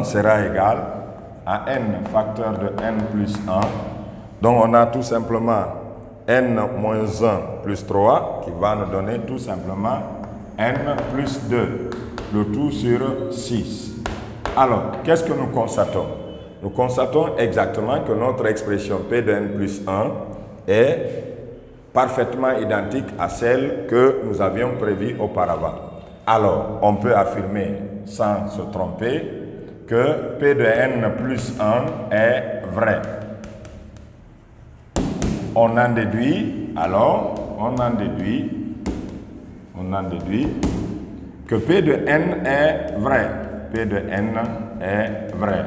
sera égal à n facteur de n plus 1. Donc on a tout simplement n moins 1 plus 3 qui va nous donner tout simplement n plus 2, le tout sur 6. Alors, qu'est-ce que nous constatons? Nous constatons exactement que notre expression p de n plus 1 est parfaitement identique à celle que nous avions prévue auparavant. Alors, on peut affirmer sans se tromper que p de n plus 1 est vrai. On en déduit, alors, on en déduit que p de n est vrai. P de n est vrai.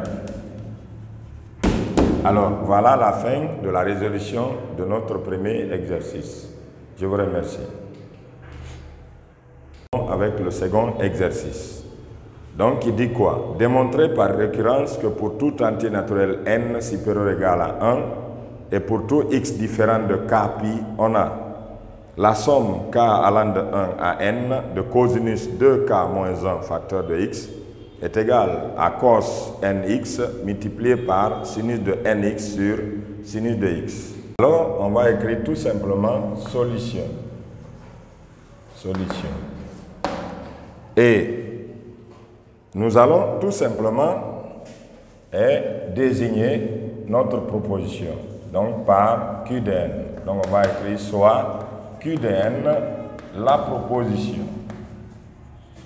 Alors, voilà la fin de la résolution de notre premier exercice. Je vous remercie. Avec le second exercice. Donc, il dit quoi? Démontrer par récurrence que pour tout entier naturel n supérieur ou égal à 1 et pour tout x différent de k pi, on a la somme k allant de 1 à n de cosinus 2k moins 1 facteur de x est égale à cos nx multiplié par sinus de nx sur sinus de x. Alors, on va écrire tout simplement solution. Solution. Et nous allons tout simplement désigner notre proposition. Donc, par q de n. Donc, on va écrire soit q de n, la proposition.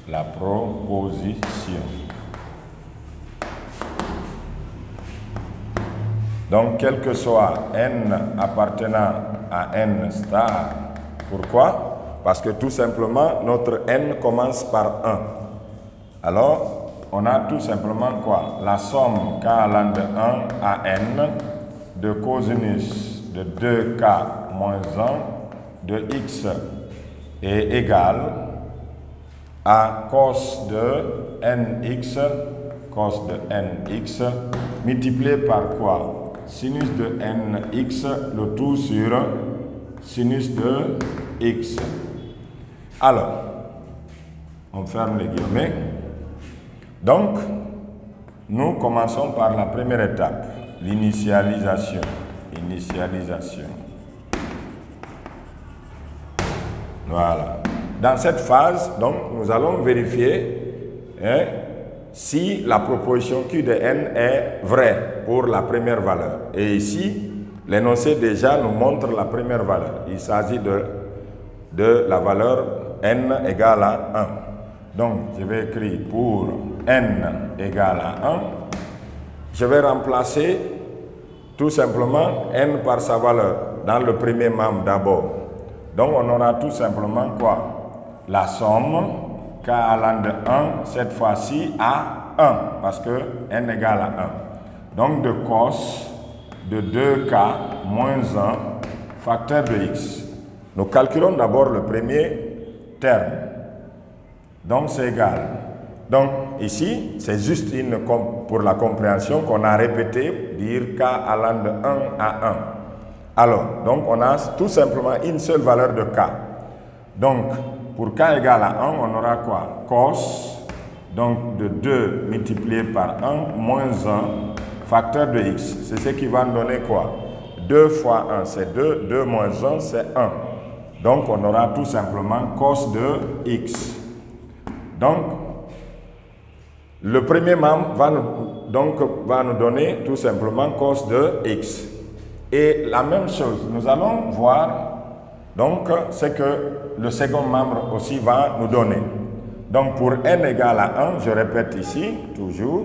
La proposition. Donc, quel que soit n appartenant à n star, pourquoi? Parce que tout simplement, notre n commence par 1. Alors, on a tout simplement quoi? La somme k allant de 1 à n de cosinus de 2k moins 1 de x est égal à cos de nx multiplié par quoi? Sinus de nx, le tout sur sinus de x. Alors, on ferme les guillemets. Donc, nous commençons par la première étape, l'initialisation. Initialisation. Voilà. Dans cette phase, donc, nous allons vérifier si la proposition Q de n est vraie pour la première valeur. Et ici, l'énoncé déjà nous montre la première valeur. Il s'agit de la valeur n égale à 1. Donc, je vais écrire pour n égale à 1. Je vais remplacer tout simplement n par sa valeur dans le premier membre d'abord. Donc, on aura tout simplement quoi? La somme k allant de 1, cette fois-ci à 1, parce que n égale à 1. Donc, de cos de 2k moins 1 facteur de x. Nous calculons d'abord le premier terme. Donc, c'est égal. Donc, ici, c'est juste pour la compréhension qu'on a répété, dire k allant de 1 à 1. Alors, donc, on a tout simplement une seule valeur de k. Donc, pour k égale à 1, on aura quoi? Cos, donc de 2 multiplié par 1, moins 1, facteur de x. C'est ce qui va nous donner quoi? 2 fois 1, c'est 2, 2 moins 1, c'est 1. Donc, on aura tout simplement cos de x. Donc, le premier membre va nous donner tout simplement cos de x. Et la même chose, nous allons voir donc ce que le second membre aussi va nous donner. Donc, pour n égale à 1, je répète ici, toujours.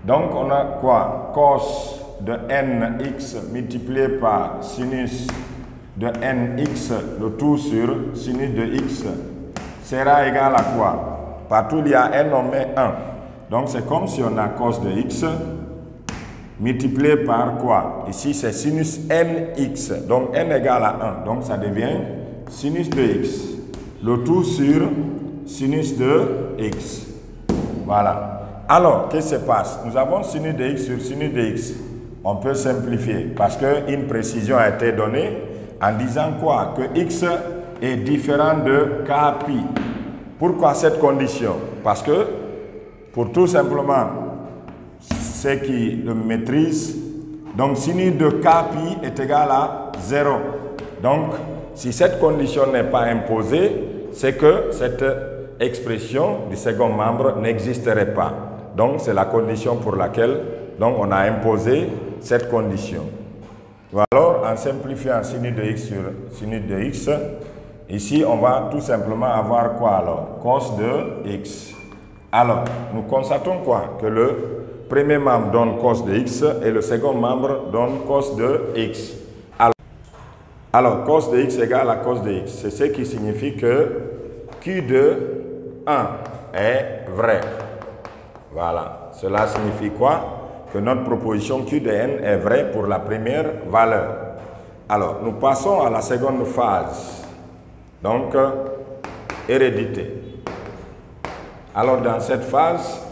Donc, on a quoi? Cos de nx multiplié par sinus de nx, le tout sur sinus de x, sera égal à quoi? Partout il y a n, on met 1. Donc, c'est comme si on a cos de x multiplié par quoi? Ici, c'est sinus nx. Donc, n égale à 1. Donc, ça devient sinus de x. Le tout sur sinus de x. Voilà. Alors, qu'est-ce qui se passe? Nous avons sinus de x sur sinus de x. On peut simplifier parce qu'une précision a été donnée en disant quoi? Que x est différent de k pi. Pourquoi cette condition? Parce que pour tout simplement ceux qui le maîtrisent, donc sinus de k pi est égal à 0. Donc, si cette condition n'est pas imposée, c'est que cette expression du second membre n'existerait pas. Donc, c'est la condition pour laquelle donc, on a imposé cette condition. Alors, en simplifiant sinus de x sur sinus de x, ici, on va tout simplement avoir quoi alors? Cos de x. Alors, nous constatons quoi? Que le premier membre donne cos de x et le second membre donne cos de x. Alors, cos de x égale à cos de x. C'est ce qui signifie que Q de 1 est vrai. Voilà. Cela signifie quoi? Que notre proposition Q de n est vraie pour la première valeur. Alors, nous passons à la seconde phase. Donc, hérédité. Alors, dans cette phase,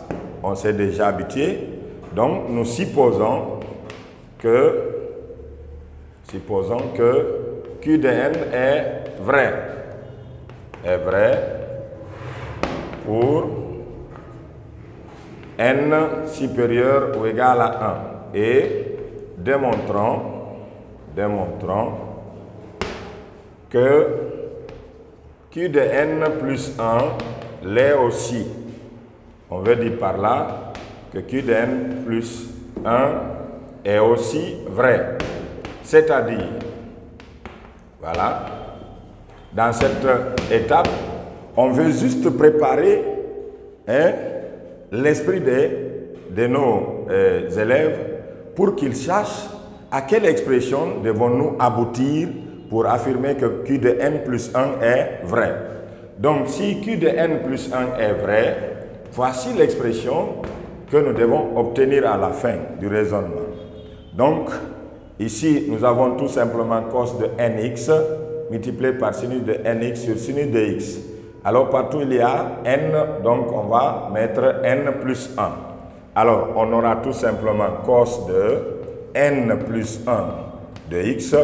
on s'est déjà habitué. Donc, nous supposons que Q de n est vrai. Est vrai pour n supérieur ou égal à 1. Et démontrons que Q de n plus 1 l'est aussi. On veut dire par là que Q de n plus 1 est aussi vrai. C'est-à-dire, voilà, dans cette étape, on veut juste préparer l'esprit de nos élèves pour qu'ils sachent à quelle expression devons-nous aboutir pour affirmer que Q de n plus 1 est vrai. Donc, si Q de n plus 1 est vrai, voici l'expression que nous devons obtenir à la fin du raisonnement. Donc, ici, nous avons tout simplement cos de nx multiplié par sinus de nx sur sinus de x. Alors, partout il y a n, donc on va mettre n plus 1. Alors, on aura tout simplement cos de n plus 1 de x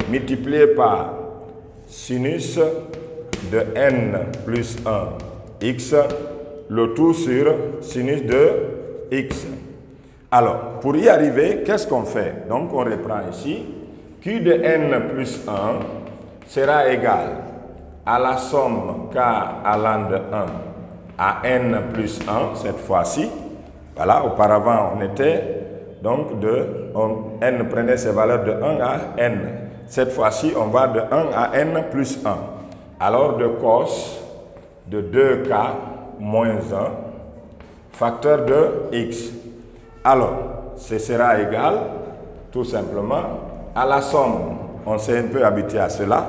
multiplié par sinus de n plus 1 x, le tout sur sinus de x. Alors, pour y arriver, qu'est-ce qu'on fait? Donc, on reprend ici. Q de n plus 1 sera égal à la somme k allant de 1 à n plus 1, cette fois-ci. Voilà, auparavant, on était donc n prenait ses valeurs de 1 à n. Cette fois-ci, on va de 1 à n plus 1. Alors, de cos de 2k moins 1, facteur de x. Alors, ce sera égal, tout simplement, à la somme. On s'est un peu habitué à cela.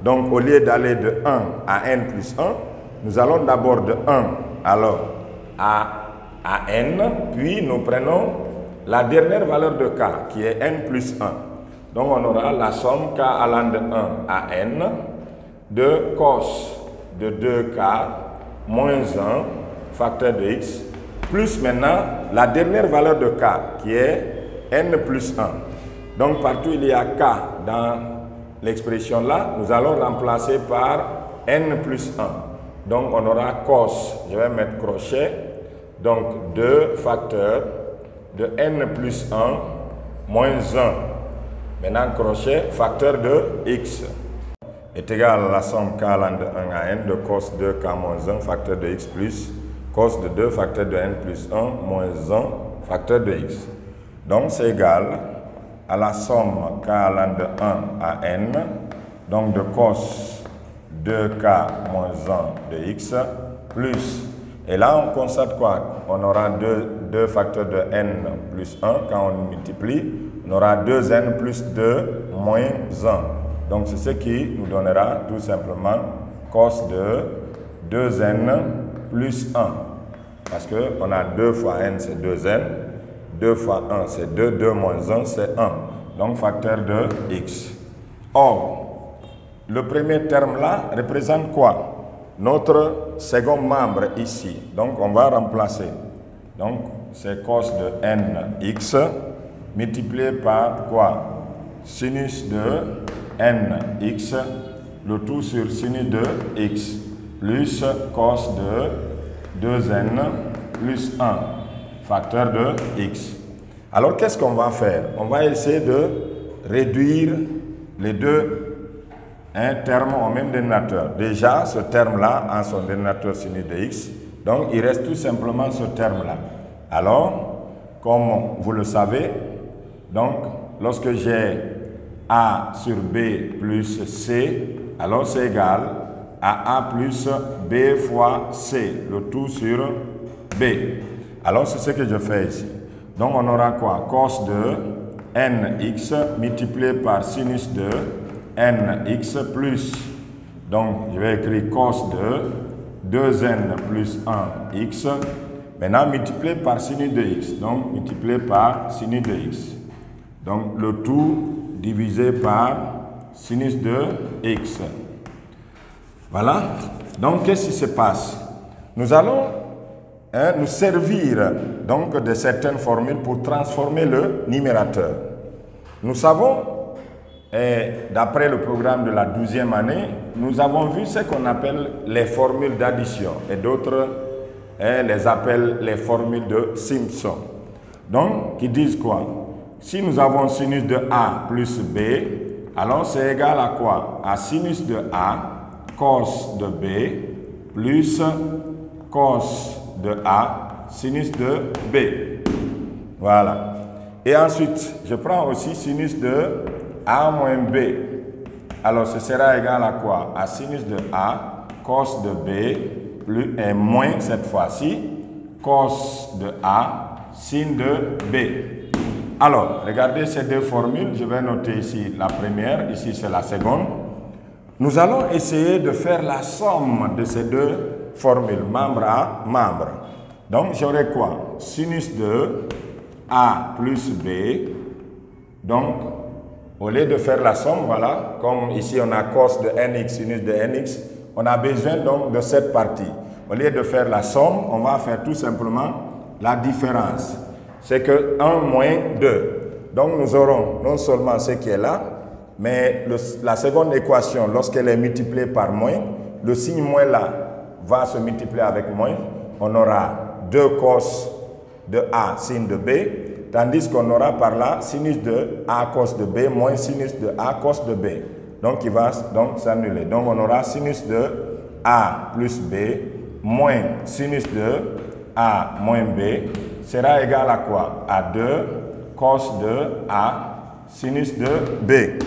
Donc, au lieu d'aller de 1 à n plus 1, nous allons d'abord de 1 alors à n, puis nous prenons la dernière valeur de k, qui est n plus 1. Donc, on aura la somme k allant de 1 à n de cos de 2k moins 1, facteur de x, plus maintenant la dernière valeur de k, qui est n plus 1. Donc, partout il y a k dans l'expression là, nous allons remplacer par n plus 1. Donc, on aura cos, je vais mettre crochet, donc 2 facteurs de n plus 1 moins 1. Maintenant, crochet, facteur de x est égal à la somme k allant de 1 à n de cos 2k moins 1, facteur de x plus cos de 2 facteur de n plus 1 moins 1 facteur de x. Donc, c'est égal à la somme k allant de 1 à n, donc de cos 2k moins 1 de x, plus, et là on constate quoi? On aura 2 facteurs de n plus 1, quand on multiplie, on aura 2n plus 2 moins 1. Donc c'est ce qui nous donnera tout simplement cos de 2n plus 1. Parce qu'on a 2 fois n, c'est 2n. 2 fois 1, c'est 2. 2 moins 1, c'est 1. Donc, facteur de x. Or, le premier terme là représente quoi? Notre second membre ici. Donc, on va remplacer. Donc, c'est cos de nx multiplié par quoi? Sinus de nx, le tout sur sinus de x, plus cos de 2n plus 1, facteur de x. Alors, qu'est-ce qu'on va faire? On va essayer de réduire les deux termes au même dénominateur. Déjà, ce terme-là a son dénominateur sinus de x. Donc, il reste tout simplement ce terme-là. Alors, comme vous le savez, donc, lorsque j'ai A sur B plus C, alors c'est égal à A plus B fois C, le tout sur B. Alors, c'est ce que je fais ici. Donc, on aura quoi? Cos de nx multiplié par sinus de nx plus, donc je vais écrire cos de 2n plus 1x, maintenant multiplié par sinus de x, donc multiplié par sinus de x. Donc le tout divisé par sinus de x. Voilà. Donc qu'est-ce qui se passe? Nous allons nous servir donc de certaines formules pour transformer le numérateur. Nous savons, d'après le programme de la 12e année, nous avons vu ce qu'on appelle les formules d'addition et d'autres les appellent les formules de Simpson. Donc, qui disent quoi? Si nous avons sinus de A plus B, alors c'est égal à quoi? À sinus de A cos de B plus cos de A sinus de B. Voilà. Et ensuite, je prends aussi sinus de A moins B. Alors, ce sera égal à quoi? À sinus de A cos de B plus et moins cette fois-ci cos de A sin de B. Alors, regardez ces deux formules. Je vais noter ici la première, ici c'est la seconde. Nous allons essayer de faire la somme de ces deux formules, membre à membre. Donc, j'aurai quoi? Sinus de A plus B. Donc, au lieu de faire la somme, voilà, comme ici on a cos de nx, sinus de nx, on a besoin donc de cette partie. Au lieu de faire la somme, on va faire tout simplement la différence. C'est que 1 moins 2. Donc, nous aurons non seulement ce qui est là, mais la seconde équation, lorsqu'elle est multipliée par moins, le signe moins là va se multiplier avec moins. On aura 2 cos de A sin de B, tandis qu'on aura par là sinus de A cos de B moins sinus de A cos de B. Donc, il va donc s'annuler. Donc, on aura sinus de A plus B moins sinus de A moins B sera égal à quoi? À 2 cos de A sinus de B.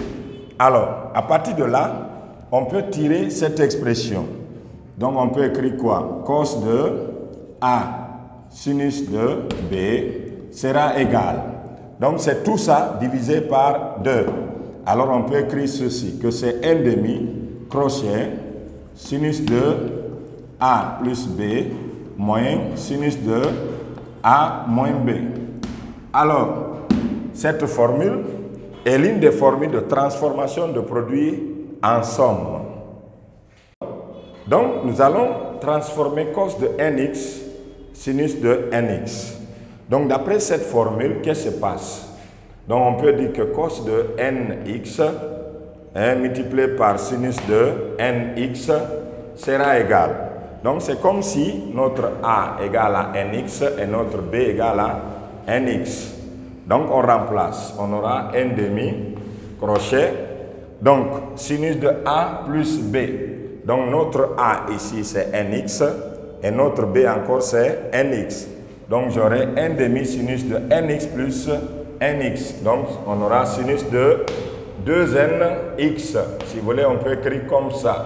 Alors, à partir de là, on peut tirer cette expression. Donc, on peut écrire quoi? Cos de A sinus de B sera égal. Donc, c'est tout ça divisé par 2. Alors, on peut écrire ceci, que c'est 1 demi crochet sinus de A plus B moins sinus de A moins B. Alors, cette formule est l'une des formules de transformation de produits en somme. Donc, nous allons transformer cos de nx sinus de nx. Donc, d'après cette formule, qu'est-ce qui se passe? Donc, on peut dire que cos de nx multiplié par sinus de nx sera égal. Donc, c'est comme si notre A égale à nx et notre B égale à nx. Donc, on remplace. On aura 1 demi crochet. Donc, sinus de A plus B. Donc, notre A ici, c'est nx. Et notre B encore, c'est nx. Donc, j'aurai 1 demi sinus de nx plus nx. Donc, on aura sinus de 2nx. Si vous voulez, on peut écrire comme ça.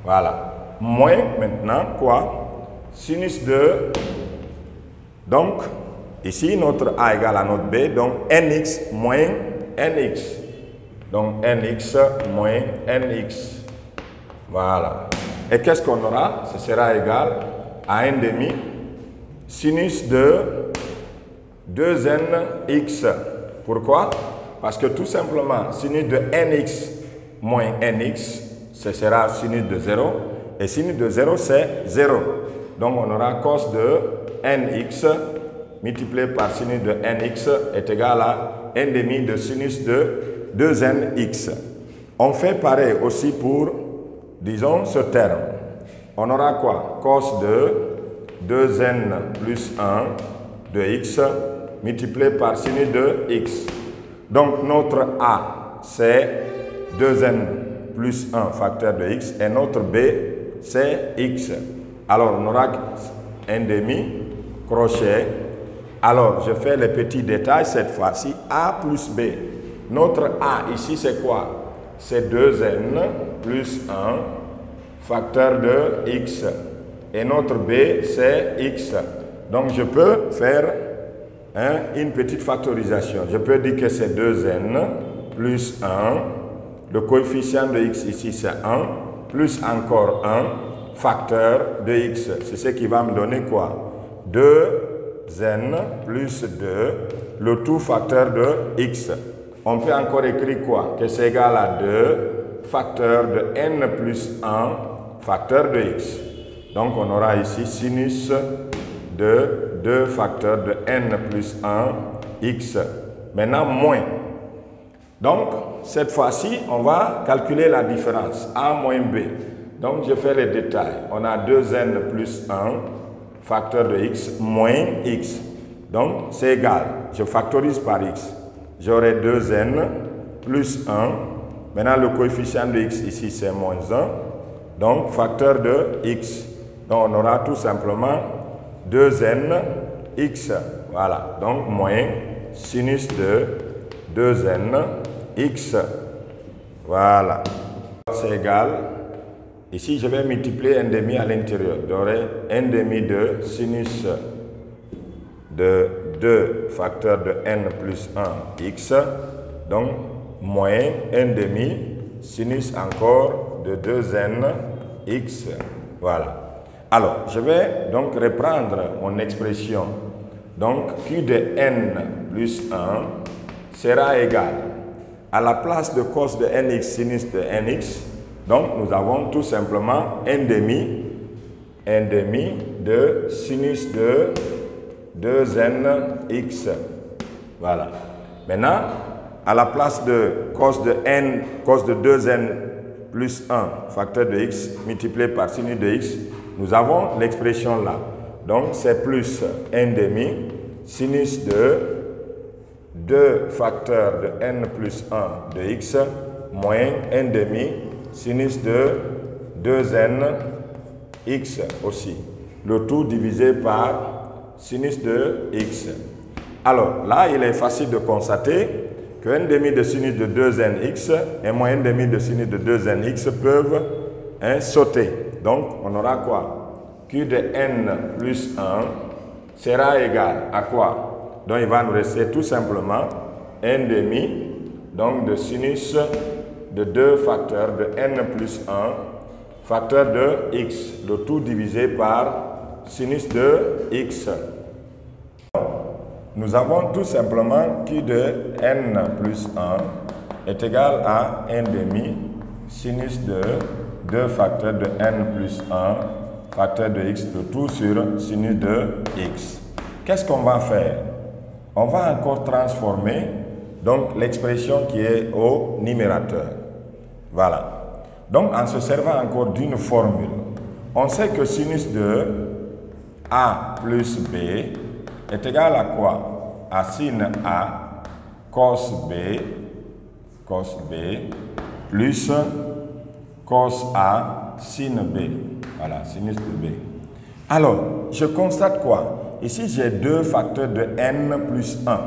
Voilà. Moins, maintenant, quoi? Sinus de... Donc, ici, notre A égale à notre B. Donc, nx moins nx. Donc, nx moins nx. Voilà. Et qu'est-ce qu'on aura? Ce sera égal à 1 demi sinus de 2nx. Pourquoi? Parce que tout simplement, sinus de nx moins nx, ce sera sinus de 0. Et sinus de 0, c'est 0. Donc, on aura cos de nx multiplié par sinus de nx est égal à 1 demi de sinus de 2nx. On fait pareil aussi pour, disons, ce terme. On aura quoi? Cos de 2n plus 1 de x multiplié par sinus de x. Donc notre A, c'est 2n plus 1 facteur de x et notre B, c'est x. Alors on aura un demi, crochet. Alors je fais les petits détails cette fois-ci, A plus B. Notre A ici c'est quoi? C'est 2n plus 1 facteur de x. Et notre B c'est x. Donc je peux faire une petite factorisation. Je peux dire que c'est 2n plus 1. Le coefficient de x ici c'est 1. Plus encore 1 facteur de x. C'est ce qui va me donner quoi? 2n plus 2. Le tout facteur de x. On peut encore écrire quoi? Que c'est égal à 2 facteur de n plus 1 facteur de x. Donc on aura ici sinus de 2 facteurs de n plus 1 x. Maintenant moins. Donc cette fois-ci on va calculer la différence a moins b. Donc je fais les détails. On a 2n plus 1 facteur de x moins x. Donc c'est égal. Je factorise par x. J'aurai 2n plus 1. Maintenant, le coefficient de x ici, c'est moins 1. Donc, facteur de x. Donc, on aura tout simplement 2n x. Voilà. Donc, moins sinus de 2n x. Voilà. C'est égal. Ici, je vais multiplier 1 demi à l'intérieur. J'aurai 1 demi de sinus de 2 facteur de n plus 1 x, donc moins 1 demi sinus encore de 2n x. Voilà. Alors, je vais donc reprendre mon expression. Donc, q de n plus 1 sera égal à la place de cos de nx sinus de nx. Donc, nous avons tout simplement 1 demi de sinus de 2n x. Voilà. Maintenant, à la place de cos de 2n plus 1 facteur de x multiplié par sinus de x, nous avons l'expression là. Donc, c'est plus 1 demi sinus de 2 facteurs de n plus 1 de x moins 1 demi sinus de 2n x aussi. Le tout divisé par sinus de x. Alors là, il est facile de constater que 1 demi de sinus de 2nx et moins 1 demi de sinus de 2nx peuvent sauter. Donc, on aura quoi? Q de n plus 1 sera égal à quoi? Donc, il va nous rester tout simplement 1 demi donc de sinus de 2 facteurs de n plus 1 facteur de x. Le tout divisé par sinus de x. Nous avons tout simplement q de n plus 1 est égal à 1 demi sinus de 2 facteurs de n plus 1 facteur de x, le tout sur sinus de x. Qu'est-ce qu'on va faire? On va encore transformer donc l'expression qui est au numérateur. Voilà. Donc en se servant encore d'une formule, on sait que sinus de a plus b est égal à quoi? À sin a cos b plus cos a sin b. Voilà, sinus de b. Alors, je constate quoi? Ici, j'ai 2 facteurs de n plus 1.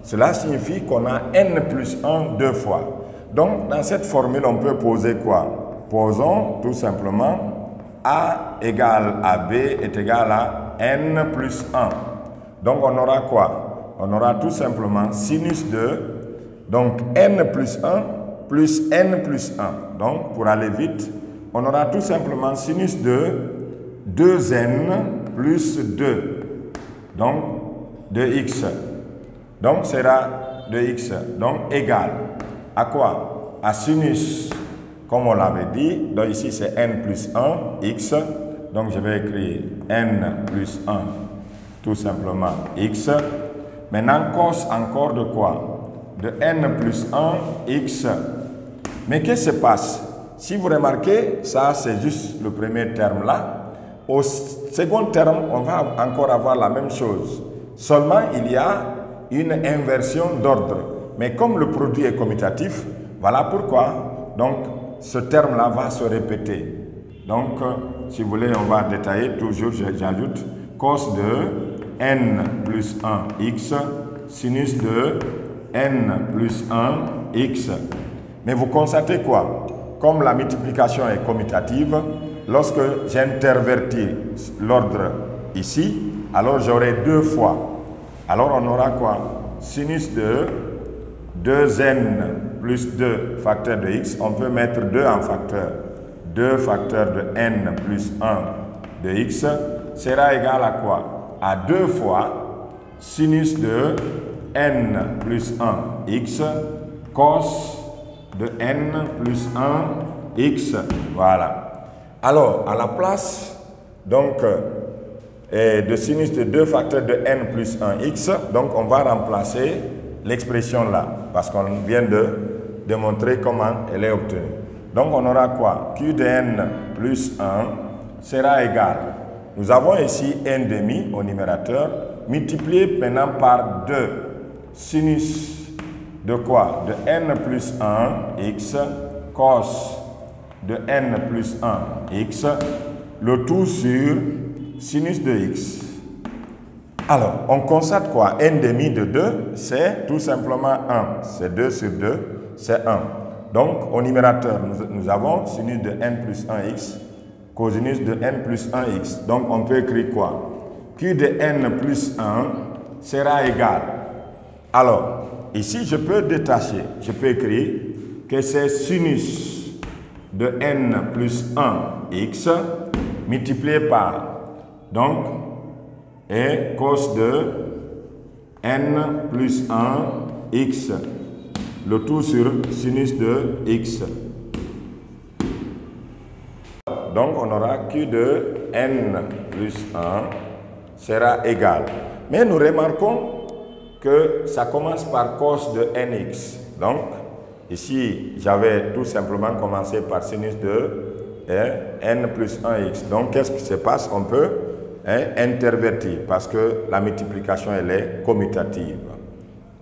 Cela signifie qu'on a n plus 1 deux fois. Donc, dans cette formule, on peut poser quoi? Posons tout simplement a égale à b est égal à n plus 1. Donc, on aura quoi? On aura tout simplement sinus de, donc n plus 1 plus n plus 1. Donc, pour aller vite, on aura tout simplement sinus de 2n plus 2. Donc, de x. Donc, sera de x. Donc, égal à quoi? À sinus, comme on l'avait dit. Donc, ici, c'est n plus 1, x. Donc, je vais écrire n plus 1, tout simplement x. Maintenant, cos encore de quoi? De n plus 1, x. Mais qu'est-ce qui se passe? Si vous remarquez, ça, c'est juste le premier terme là. Au second terme, on va encore avoir la même chose. Seulement, il y a une inversion d'ordre. Mais comme le produit est commutatif, voilà pourquoi donc ce terme-là va se répéter. Donc, si vous voulez, on va détailler toujours, j'ajoute cos de n plus 1x, sinus de n plus 1x. Mais vous constatez quoi? Comme la multiplication est commutative, lorsque j'intervertis l'ordre ici, alors j'aurai 2 fois. Alors on aura quoi? Sinus de 2n plus 2 facteur de x, on peut mettre 2 en facteur. 2 facteurs de n plus 1 de x sera égal à quoi? À 2 fois sinus de n plus 1 x cos de n plus 1 x. Voilà. Alors, à la place donc de sinus de 2 facteurs de n plus 1 x, donc on va remplacer l'expression là, parce qu'on vient de démontrer comment elle est obtenue. Donc on aura quoi? Q de n plus 1 sera égal. Nous avons ici n demi au numérateur, multiplié maintenant par 2 sinus de quoi? De n plus 1 x cos de n plus 1 x, le tout sur sinus de x. Alors, on constate quoi? N demi de 2, c'est tout simplement 1. C'est 2 sur 2, c'est 1. Donc, au numérateur, nous avons sinus de n plus 1x, cosinus de n plus 1x. Donc, on peut écrire quoi? Q de n plus 1 sera égal. Alors, ici, je peux détacher. Je peux écrire que c'est sinus de n plus 1x multiplié par, donc, et cos de n plus 1x. Le tout sur sinus de x. Donc, on aura Q de n plus 1 sera égal. Mais nous remarquons que ça commence par cos de nx. Donc, ici, j'avais tout simplement commencé par sinus de n plus 1x. Donc, qu'est-ce qui se passe? On peut intervertir parce que la multiplication, elle est commutative.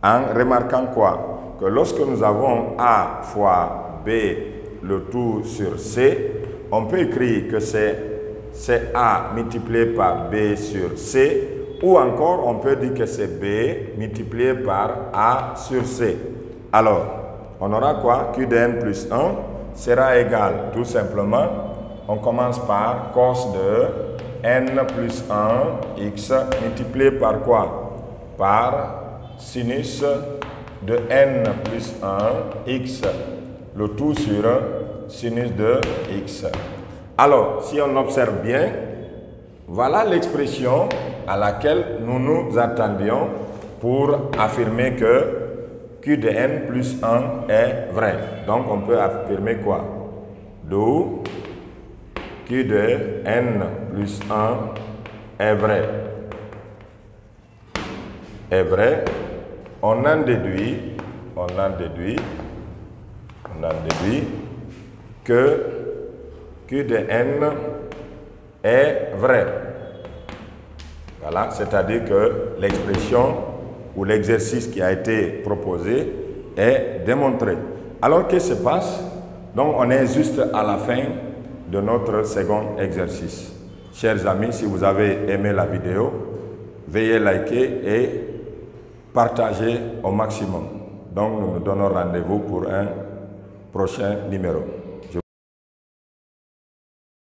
En remarquant quoi? Que lorsque nous avons A fois B, le tout sur C, on peut écrire que c'est A multiplié par B sur C, ou encore on peut dire que c'est B multiplié par A sur C. Alors, on aura quoi? Q de n plus 1 sera égal, tout simplement, on commence par cos de n plus 1 x multiplié par quoi? Par sinus de n plus 1 x, le tout sur sinus de x. Alors, si on observe bien, voilà l'expression à laquelle nous nous attendions pour affirmer que Q de n plus 1 est vrai. Donc, on peut affirmer quoi? D'où Q de n plus 1 est vrai. Est vrai. On en déduit que Q de n est vrai. Voilà, c'est-à-dire que l'expression ou l'exercice qui a été proposé est démontré. Alors, qu'est-ce qui se passe? Donc, on est juste à la fin de notre second exercice. Chers amis, si vous avez aimé la vidéo, veuillez liker et partager au maximum. Donc, nous nous donnons rendez-vous pour un prochain numéro.